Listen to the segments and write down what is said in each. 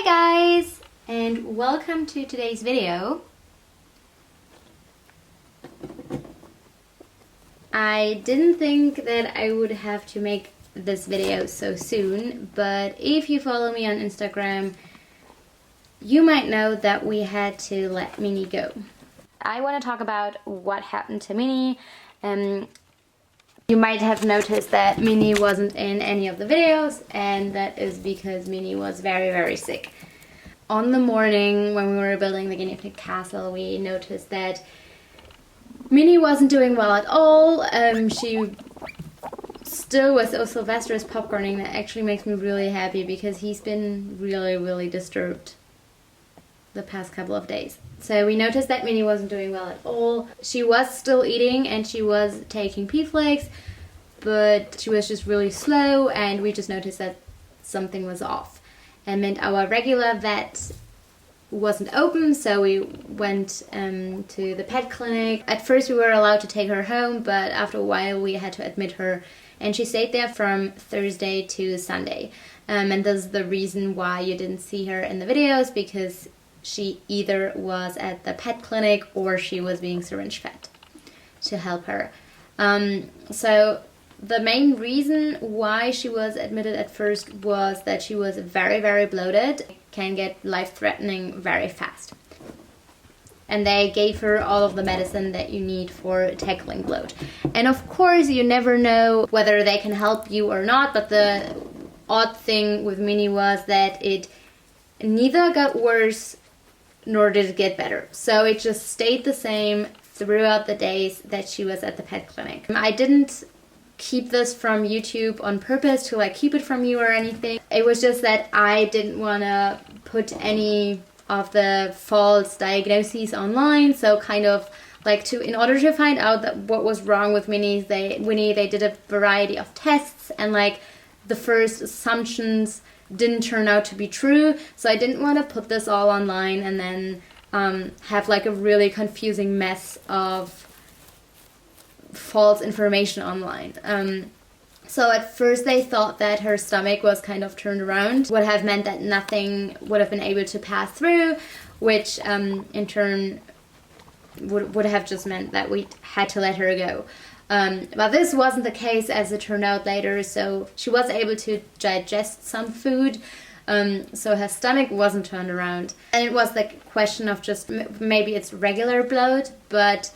Hi guys, and welcome to today's video. I didn't think that I would have to make this video so soon, but if you follow me on Instagram, you might know that we had to let Minnie go. I want to talk about what happened to Minnie. You might have noticed that Minnie wasn't in any of the videos, and that is because Minnie was very sick. On the morning when we were building the guinea pig castle, we noticed that Minnie wasn't doing well at all. She still was, Sylvester is popcorning. That actually makes me really happy because he's been really disturbed the past couple of days. So we noticed that Minnie wasn't doing well at all. She was still eating and she was taking pea flakes, but she was just really slow, and we just noticed that something was off. And meant our regular vet wasn't open, so we went to the pet clinic. At first we were allowed to take her home, but after a while we had to admit her, and she stayed there from Thursday to Sunday. And this is the reason why you didn't see her in the videos, because she either was at the pet clinic or she was being syringe fed to help her. So the main reason why she was admitted at first was that she was very bloated, can get life-threatening very fast. And they gave her all of the medicine that you need for tackling bloat. And of course you never know whether they can help you or not, but the odd thing with Minnie was that it neither got worse nor did it get better. So it just stayed the same throughout the days that she was at the pet clinic. I didn't keep this from YouTube on purpose to keep it from you or anything. It was just that I didn't want to put any of the false diagnoses online. So kind of in order to find out what was wrong with Minnie, they did a variety of tests, and the first assumptions didn't turn out to be true. So I didn't want to put this all online and then have a really confusing mess of false information online. So at first they thought that her stomach was kind of turned around, would have meant that nothing would have been able to pass through, which in turn would have just meant that we had to let her go. But this wasn't the case, as it turned out later. So she was able to digest some food, so her stomach wasn't turned around. And it was the question of just maybe it's regular bloat, but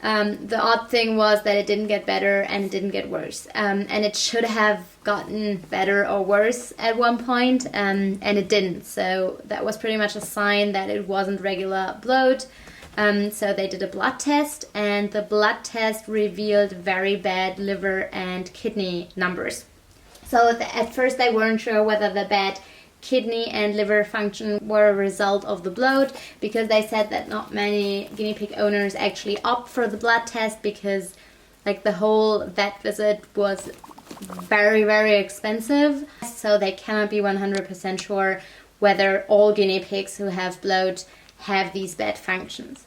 the odd thing was that it didn't get better and it didn't get worse. And it should have gotten better or worse at one point, and it didn't. So that was pretty much a sign that it wasn't regular bloat. So they did a blood test, and the blood test revealed very bad liver and kidney numbers. So at first they weren't sure whether the bad kidney and liver function were a result of the bloat, because they said that not many guinea pig owners actually opt for the blood test, because the whole vet visit was very expensive. So they cannot be 100% sure whether all guinea pigs who have bloat have these bad functions.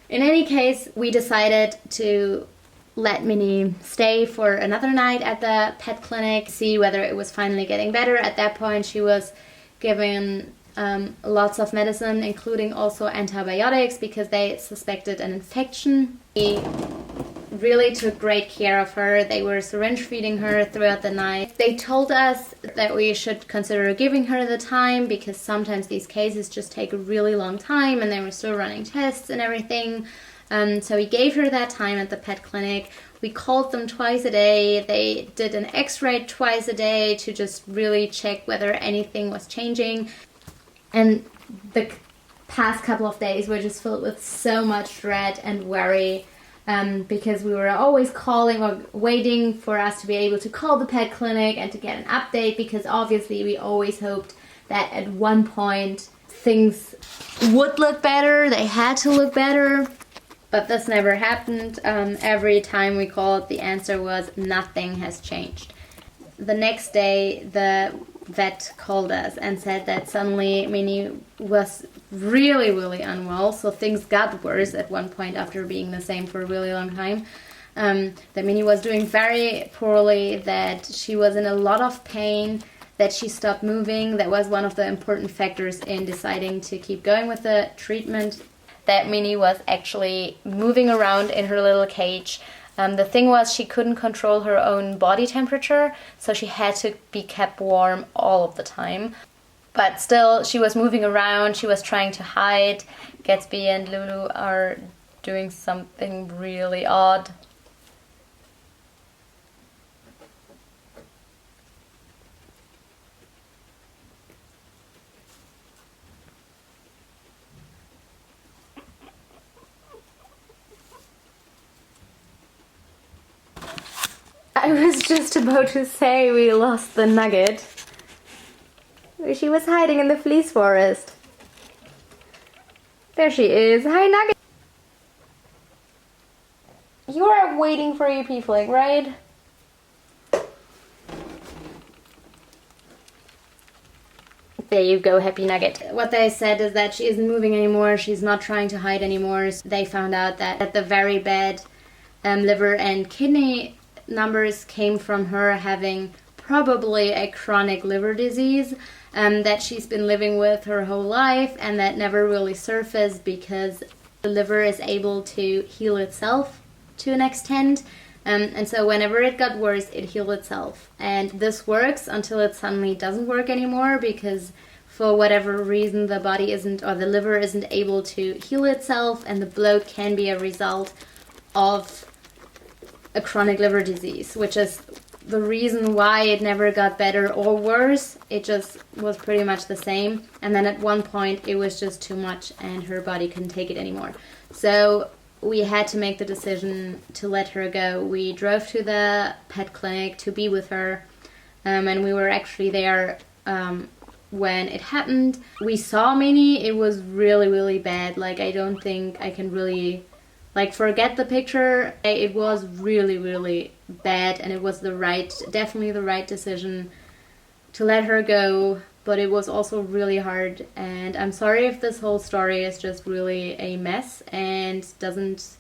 In any case, we decided to let Minnie stay for another night at the pet clinic, see whether it was finally getting better. At that point she was given lots of medicine, including also antibiotics, because they suspected an infection. We really took great care of her. They were syringe feeding her throughout the night. They told us that we should consider giving her the time, because sometimes these cases just take a really long time, and they were still running tests and everything. So we gave her that time at the pet clinic. We called them twice a day. They did an x-ray twice a day to just really check whether anything was changing. And the past couple of days were just filled with so much dread and worry, because we were always calling or waiting for us to be able to call the pet clinic and to get an update, because obviously we always hoped that at one point things would look better, they had to look better, but this never happened. Every time we called, the answer was nothing has changed. The next day the vet called us and said that suddenly Minnie was really unwell, so things got worse at one point after being the same for a really long time. That Minnie was doing very poorly, that she was in a lot of pain, that she stopped moving. That was one of the important factors in deciding to keep going with the treatment. That Minnie was actually moving around in her little cage. The thing was, she couldn't control her own body temperature, so she had to be kept warm all of the time. But still, she was moving around, she was trying to hide. Gatsby and Lulu are doing something really odd. I was just about to say we lost the Nugget. She was hiding in the fleece forest. There she is. Hi, Nugget. You are waiting for your pee flick, right? There you go, happy Nugget. What they said is that she isn't moving anymore. She's not trying to hide anymore. They found out that the very bad liver and kidney numbers came from her having probably a chronic liver disease that she's been living with her whole life, and that never really surfaced because the liver is able to heal itself to an extent, and so whenever it got worse, it healed itself. And this works until it suddenly doesn't work anymore, because for whatever reason the body isn't, or the liver isn't able to heal itself, and the bloat can be a result of a chronic liver disease, which is the reason why it never got better or worse. It just was pretty much the same, and then at one point it was just too much and her body couldn't take it anymore. So we had to make the decision to let her go. We drove to the pet clinic to be with her, and we were actually there when it happened. We saw Minnie. It was really, really bad. Like, I don't think I can really, like, forget the picture. It was really, really bad, and it was definitely the right decision to let her go, but it was also really hard. And I'm sorry if this whole story is just really a mess and doesn't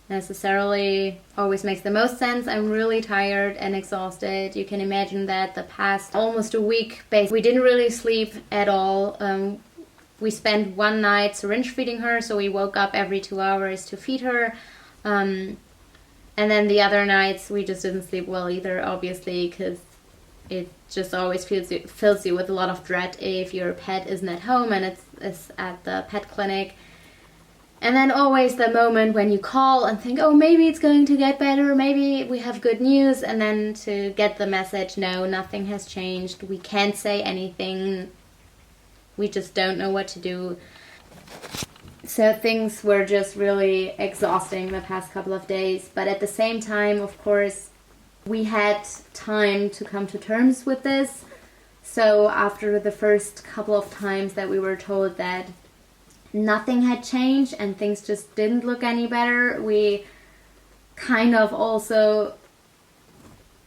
necessarily always makes the most sense. I'm really tired and exhausted. You can imagine that the past almost a week, we didn't really sleep at all. We spent one night syringe feeding her, so we woke up every 2 hours to feed her. And then the other nights we just didn't sleep well either, obviously, because it just always fills you with a lot of dread if your pet isn't at home and it's at the pet clinic. And then always the moment when you call and think, oh, maybe it's going to get better, maybe we have good news, and then to get the message, no, nothing has changed, we can't say anything, we just don't know what to do. So things were just really exhausting the past couple of days. But at the same time, of course, we had time to come to terms with this. So after the first couple of times that we were told that nothing had changed and things just didn't look any better, we kind of also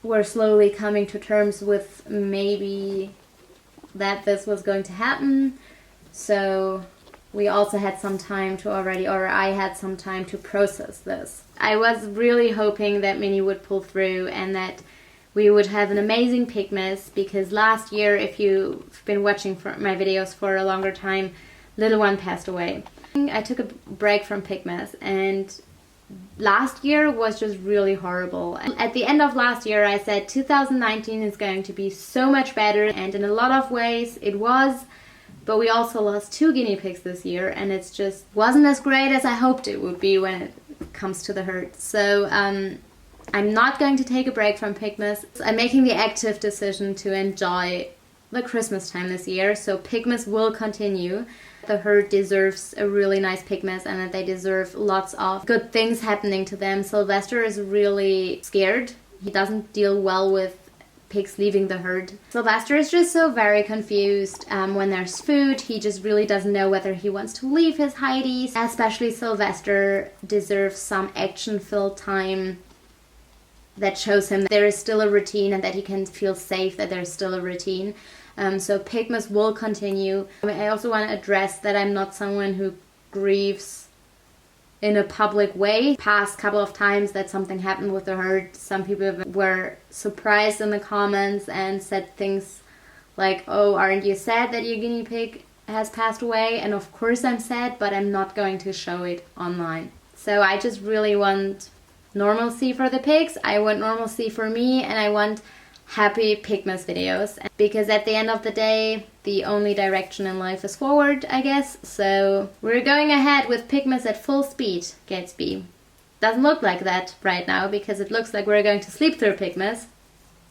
were slowly coming to terms with maybe that this was going to happen. So we also had some time to I had some time to process this. I was really hoping that Minnie would pull through and that we would have an amazing Pygmies, because last year, if you've been watching my videos for a longer time, little one passed away. I took a break from Pygmies, and last year was just really horrible. At the end of last year I said 2019 is going to be so much better, and in a lot of ways it was, but we also lost 2 guinea pigs this year, and it's just wasn't as great as I hoped it would be when it comes to the herd. So I'm not going to take a break from Pygmies. I'm making the active decision to enjoy the Christmas time this year, so Pygmies will continue. The herd deserves a really nice Pygmies, and that they deserve lots of good things happening to them. Sylvester is really scared. He doesn't deal well with pigs leaving the herd. Sylvester is just so very confused. When there's food, he just really doesn't know whether he wants to leave his hideys. Especially Sylvester deserves some action-filled time that shows him that there is still a routine and that he can feel safe, that there's still a routine. So Pygmies will continue. I also want to address that I'm not someone who grieves in a public way. Past couple of times that something happened with the herd, some people were surprised in the comments and said things like, oh, aren't you sad that your guinea pig has passed away? And of course I'm sad, but I'm not going to show it online. So I just really want normalcy for the pigs. I want normalcy for me, and I want happy Pigmas videos, because at the end of the day the only direction in life is forward, I guess. So we're going ahead with Pigmas at full speed. Gatsby doesn't look like that right now because it looks like we're going to sleep through Pigmas.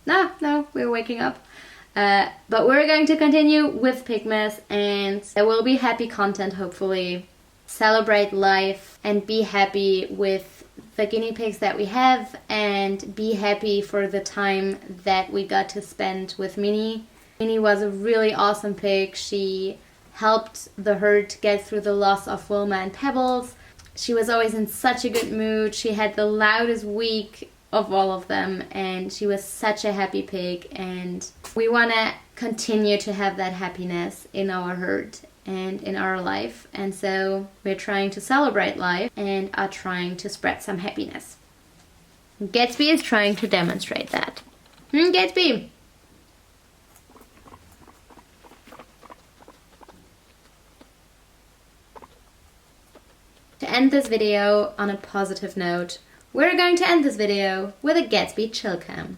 No, we're waking up. But we're going to continue with Pigmas, and there will be happy content, hopefully. Celebrate life and be happy with the guinea pigs that we have, and be happy for the time that we got to spend with Minnie. Minnie was a really awesome pig. She helped the herd get through the loss of Wilma and Pebbles. She was always in such a good mood. She had the loudest week of all of them, and she was such a happy pig, and we want to continue to have that happiness in our herd and in our life. And so we're trying to celebrate life and are trying to spread some happiness. Gatsby is trying to demonstrate that. Gatsby! To end this video on a positive note, we're going to end this video with a Gatsby chill cam.